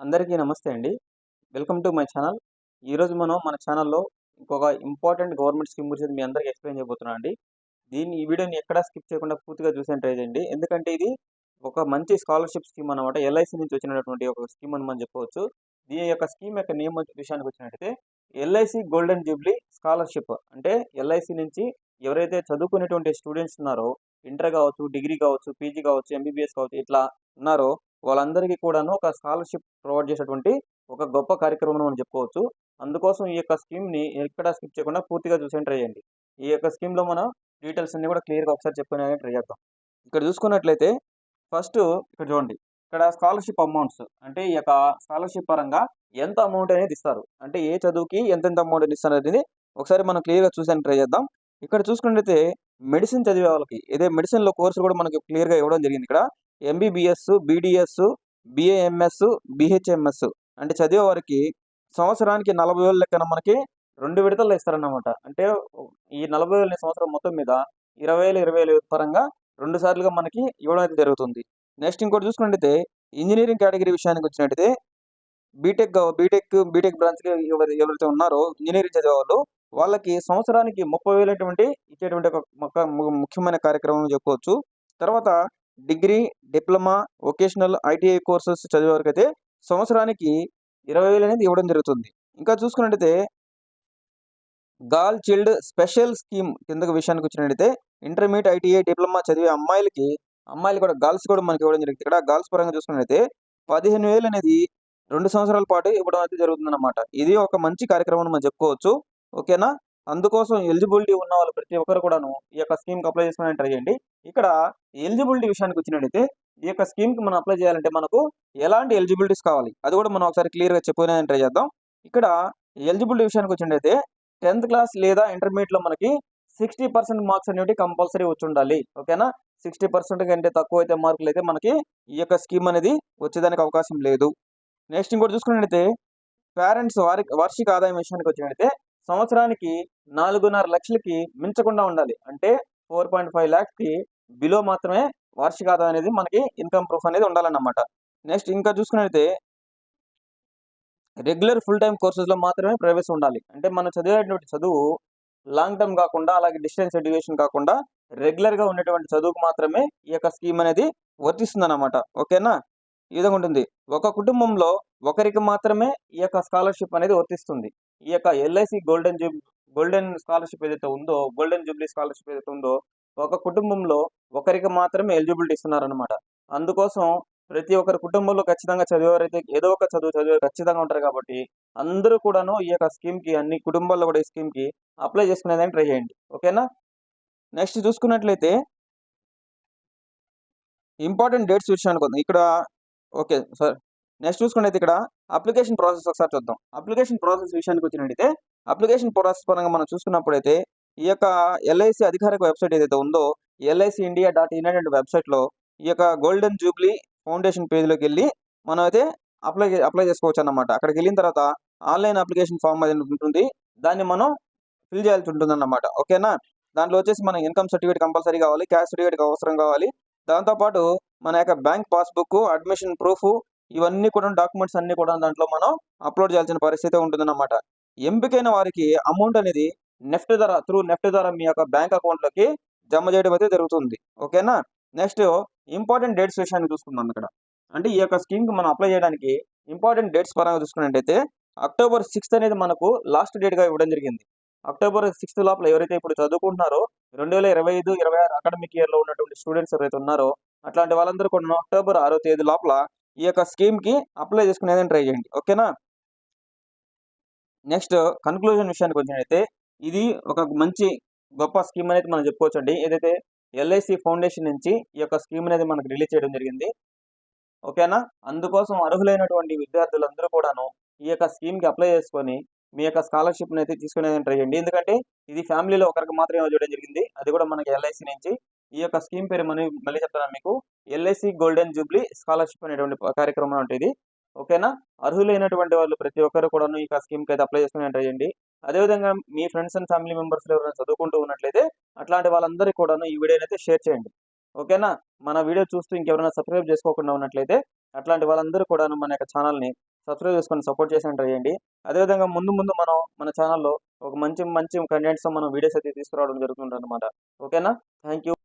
అందరికీ నమస్తే అండి. Welcome to my channel. ఈరోజు మనం మన ఛానల్‌లో ఇంకొక ఇంపార్టెంట్ గవర్నమెంట్ స్కీమ్ గురించి మీ అందరికి ఎక్స్‌ప్లెయిన్ చేయబోతున్నా అండి. ఈ వీడియోని ఎక్కడా స్కిప్ చేయకుండా పూర్తిగా చూసేయండి ట్రై చేయండి. ఎందుకంటే ఇది ఒక మంచి స్కాలర్‌షిప్ స్కీమ్ అన్నమాట. ఎల్ఐసి నుంచి వచ్చినటువంటి ఒక స్కీమ్ అని మనం చెప్పుకోవచ్చు. దీని యొక్క స్కీమ్ యొక్క నేమ్ విషయానికి వచ్చినట్టయితే ఎల్ఐసి గోల్డెన్ జూబ్లీ స్కాలర్‌షిప్. అంటే ఎల్ఐసి నుంచి ఎవరైతే చదువుకునేటువంటి స్టూడెంట్స్ ఉన్నారో ఇంటర్ కావచ్చు, డిగ్రీ కావచ్చు, పీజీ కావచ్చు, ఎంబీబీఎస్ కావచ్చు ఇట్లా ఉన్నారో వాళ్ళందరికీ కూడాను ఒక స్కాలర్‌షిప్ ప్రొవైడ్ చేసేటువంటి ఒక గొప్ప కార్యక్రమం అని మనం చెప్పుకోవచ్చు. అందుకోసం ఈ యొక్క స్కీమ్‌ని ఎక్కడ స్కిప్ చేయకుండా పూర్తిగా చూసేయండి ట్రై చేయండి. ఈ యొక్క స్కీమ్‌లో మనం డీటెయిల్స్ అన్నీ కూడా క్లియర్‌గా ఒకసారి చెప్పుకునేలాగా ట్రై చేద్దాం. ఇక్కడ చూసుకున్నట్లయితే ఫస్ట్ ఇక్కడ చూడండి. ఇక్కడ స్కాలర్‌షిప్ అమౌంట్స్ అంటే ఈ యొక్క స్కాలర్‌షిప్ పరంగా ఎంత అమౌంట్ అనేది ఇస్తారు. అంటే ఏ చదువుకి ఎంతెంత అమౌంట్ అనేది ఇస్తారనేది ఒకసారి మనం క్లియర్‌గా చూసేందుకు ట్రై చేద్దాం. ఇక్కడ చూసుకున్నట్లయితే మెడిసిన్ చదివే వాళ్ళకి మెడిసిన్‌లో కోర్సులు కూడా మనకి క్లియర్‌గా ఇవ్వడం జరిగింది ఇక్కడ. ఎంబీబీఎస్, బీడీఎస్, బీఏఎంఎస్, బీహెచ్ఎంఎస్ అంటే చదివే వారికి సంవత్సరానికి 40,000 లెక్కన మనకి 2 విడతల్లో ఇస్తారన్నమాట. అంటే ఈ 40,000 సంవత్సరం మొత్తం మీద 20,000, 20,000 పరంగా 2 సార్లుగా మనకి ఇవ్వడం అయితే జరుగుతుంది. నెక్స్ట్ ఇంకోటి చూసుకున్నట్టయితే ఇంజినీరింగ్ కేటగిరీ విషయానికి వచ్చినట్టయితే బీటెక్ బ్రాంచ్‌కి ఎవరైతే ఉన్నారో ఇంజినీరింగ్ చదివేవాళ్ళు వాళ్ళకి సంవత్సరానికి 30,000 ఇచ్చేటువంటి ఒక ముఖ్యమైన కార్యక్రమం అని చెప్పుకోవచ్చు. తర్వాత degree, diploma, vocational, ITI courses చదివే వారికైతే సంవత్సరానికి 20,000 అనేది ఇవ్వడం జరుగుతుంది. ఇంకా చూసుకున్నట్టయితే గర్ల్ చైల్డ్ స్పెషల్ స్కీమ్ కిందకి విషయానికి వచ్చినట్టయితే ఇంటర్మీడియట్, ఐటీఐ, డిప్లొమా చదివే అమ్మాయిలు కూడా గర్ల్స్ కూడా మనకి ఇవ్వడం జరుగుతుంది. ఇక్కడ గర్ల్స్ పరంగా చూసుకున్నట్టయితే 15,000 అనేది 2 సంవత్సరాల పాటు ఇవ్వడం అయితే జరుగుతుందన్నమాట. ఇది ఒక మంచి కార్యక్రమం అని మనం చెప్పుకోవచ్చు. ఓకేనా? అందుకోసం ఎలిజిబిలిటీ ఉన్న వాళ్ళు ప్రతి ఒక్కరు కూడాను ఈ యొక్క స్కీమ్‌కి అప్లై చేసుకోవడానికి ట్రై చేయండి. ఇక్కడ ఎలిజిబిలిటీ విషయానికి వచ్చినట్టయితే ఈ యొక్క స్కీమ్‌కి మనం అప్లై చేయాలంటే మనకు ఎలాంటి ఎలిజిబిలిటీస్ కావాలి? అది కూడా మనం ఒకసారి క్లియర్‌గా చెప్పుకునేదానికి ట్రై చేద్దాం. ఇక్కడ ఎలిజిబిలిటీ విషయానికి వచ్చినట్టయితే 10థ్ క్లాస్ లేదా ఇంటర్మీడియేట్‌లో మనకి 60% మార్క్స్ అనేవి కంపల్సరీ వచ్చుండాలి. ఓకేనా? 60% కంటే తక్కువైతే మార్కులైతే మనకి ఈ యొక్క స్కీమ్ అనేది వచ్చేదానికి అవకాశం లేదు. నెక్స్ట్ ఇంకోటి చూసుకున్నట్టయితే పేరెంట్స్ వార్షిక ఆదాయం విషయానికి వచ్చినట్టయితే సంవత్సరానికి 4.5 లక్షలకి మించకుండా ఉండాలి. అంటే 4.5 లాక్స్‌కి బిలో మాత్రమే వార్షిక ఆదాయం అనేది మనకి ఇన్‌కమ్ ప్రూఫ్ అనేది ఉండాలన్నమాట. నెక్స్ట్ ఇంకా చూసుకున్నట్టయితే రెగ్యులర్ ఫుల్ టైమ్ కోర్సెస్‌లో మాత్రమే ప్రవేశం ఉండాలి. అంటే మనం చదివేటువంటి చదువు లాంగ్ టర్మ్ కాకుండా అలాగే డిస్టెన్స్ ఎడ్యుకేషన్ కాకుండా రెగ్యులర్‌గా ఉండేటువంటి చదువుకు మాత్రమే ఈ యొక్క స్కీమ్ అనేది వర్తిస్తుందన్నమాట. ఓకేనా? ఈ విధంగా ఉంటుంది. ఒక కుటుంబంలో ఒకరికి మాత్రమే ఈ యొక్క స్కాలర్‌షిప్ అనేది వర్తిస్తుంది. ఈ యొక్క ఎల్ఐసి గోల్డెన్ స్కాలర్‌షిప్ ఏదైతే ఉందో, గోల్డెన్ జూబ్లీ స్కాలర్‌షిప్ ఏదైతే ఉందో, ఒక కుటుంబంలో ఒకరికి మాత్రమే ఎలిజిబిలిటీ ఇస్తున్నారన్నమాట. అందుకోసం ప్రతి ఒక్కరి కుటుంబంలో ఖచ్చితంగా చదివేవారైతే ఏదో ఒక చదువు చదివే ఖచ్చితంగా ఉంటారు కాబట్టి అందరూ కూడాను ఈ యొక్క స్కీమ్‌కి అన్ని కుటుంబాల్లో కూడా ఈ స్కీమ్‌కి అప్లై చేసుకునేదానికి ట్రై చేయండి. ఓకేనా? నెక్స్ట్ చూసుకున్నట్లయితే ఇంపార్టెంట్ డేట్స్ విషయానికి వద్దాం. ఇక్కడ ఓకే. సార్ నెక్స్ట్ చూసుకున్నట్టయితే ఇక్కడ అప్లికేషన్ ప్రాసెస్ ఒకసారి చూద్దాం. అప్లికేషన్ ప్రాసెస్ విషయానికి వచ్చినట్టయితే అప్లికేషన్ ప్రాసెస్ పరంగా మనం చూసుకున్నప్పుడైతే ఈ యొక్క ఎల్ఐసి అధికారిక వెబ్సైట్ ఏదైతే ఉందో ఎల్ఐసి ఇండియా డాట్ ఇన్ అనే వెబ్సైట్‌లో ఈ యొక్క గోల్డెన్ జూబ్లీ ఫౌండేషన్ పేజ్‌లోకెళ్ళి మనం అయితే అప్లై చేసుకోవచ్చు అన్నమాట. అక్కడికి వెళ్ళిన తర్వాత ఆన్‌లైన్ అప్లికేషన్ ఫార్మ్ అనేది ఉంటుంది. దాన్ని మనం ఫిల్ చేయాల్సి ఉంటుందన్నమాట. ఓకేనా? దాంట్లో వచ్చేసి మన ఇన్‌కమ్ సర్టిఫికేట్ కంపల్సరీ కావాలి. క్యాస్ట్ సర్టిఫికేట్ అవసరం కావాలి. దాంతో పాటు మన యొక్క బ్యాంక్ పాస్‌బుక్, అడ్మిషన్ ప్రూఫ్ ఇవన్నీ కూడా డాక్యుమెంట్స్ అన్నీ కూడా దాంట్లో మనం అప్‌లోడ్ చేయాల్సిన పరిస్థితి ఉంటుందన్నమాట. ఎంపికైన వారికి అమౌంట్ అనేది నెఫ్ట్ ద్వారా మీ యొక్క బ్యాంక్ అకౌంట్‌లోకి జమ చేయడం అయితే జరుగుతుంది. ఓకేనా? నెక్స్ట్ ఇంపార్టెంట్ డేట్స్ విషయాన్ని చూసుకుందాం ఇక్కడ. అంటే ఈ యొక్క స్కీమ్‌కి మనం అప్లై చేయడానికి ఇంపార్టెంట్ డేట్స్ పరంగా చూసుకున్నట్టయితే అక్టోబర్ 6 అనేది మనకు లాస్ట్ డేట్‌గా ఇవ్వడం జరిగింది. అక్టోబర్ 6 లోపల ఎవరైతే ఇప్పుడు చదువుకుంటున్నారో 2025, 26 అకాడమిక్ ఇయర్‌లో ఉన్నటువంటి స్టూడెంట్స్ ఎవరైతే ఉన్నారో అట్లాంటి వాళ్ళందరూ కూడాను అక్టోబర్ 6వ తేదీ లోపల ఈ యొక్క స్కీమ్‌కి అప్లై చేసుకునేదానికి ట్రై చేయండి. ఓకేనా? నెక్స్ట్ కన్క్లూజన్ విషయానికి వచ్చినట్టయితే ఇది ఒక మంచి గొప్ప స్కీమ్ అనేది మనం చెప్పుకోవచ్చండి. ఏదైతే ఎల్ఐసి ఫౌండేషన్ నుంచి ఈ యొక్క స్కీమ్ అనేది మనకు రిలీజ్ చేయడం జరిగింది. ఓకేనా? అందుకోసం అర్హులైనటువంటి విద్యార్థులందరూ కూడాను ఈ యొక్క స్కీమ్‌కి అప్లై చేసుకొని మీ యొక్క స్కాలర్‌షిప్‌ని అయితే తీసుకునేదానికి ట్రై చేయండి. ఎందుకంటే ఇది ఫ్యామిలీలో ఒకరికి మాత్రమే ఇవ్వడం జరిగింది. అది కూడా మనకి ఎల్ఐసి నుంచి. ఈ యొక్క స్కీమ్ పేరు మళ్ళీ చెప్తున్నాను మీకు. ఎల్ఐసి గోల్డెన్ జూబ్లీ స్కాలర్‌షిప్ అనేటువంటి కార్యక్రమం అంటే ఇది. ఓకేనా? అర్హులైనటువంటి వాళ్ళు ప్రతి ఒక్కరు కూడాను ఈ యొక్క స్కీమ్‌కి అయితే అప్లై చేసుకునేదానికి ట్రై చేయండి. అదేవిధంగా మీ ఫ్రెండ్స్ అండ్ ఫ్యామిలీ మెంబర్స్‌లో ఎవరైనా చదువుకుంటూ ఉన్నట్లయితే అట్లాంటి వాళ్ళందరికీ కూడాను ఈ వీడియోని అయితే షేర్ చేయండి. ఓకేనా? మన వీడియో చూస్తూ ఇంకెవరైనా సబ్స్క్రైబ్ చేసుకోకుండా ఉన్నట్లయితే అట్లాంటి వాళ్ళందరూ కూడాను మన యొక్క ఛానల్‌ని సబ్స్క్రైబ్ చేసుకొని సపోర్ట్ చేసేయండి ట్రై చేయండి. అదేవిధంగా ముందు ముందు మనం మన ఛానల్‌లో ఒక మంచి మంచి కంటెంట్స్‌తో మనం వీడియోస్ అయితే తీసుకురావడం జరుగుతుందన్నమాట. ఓకేనా? Thank you.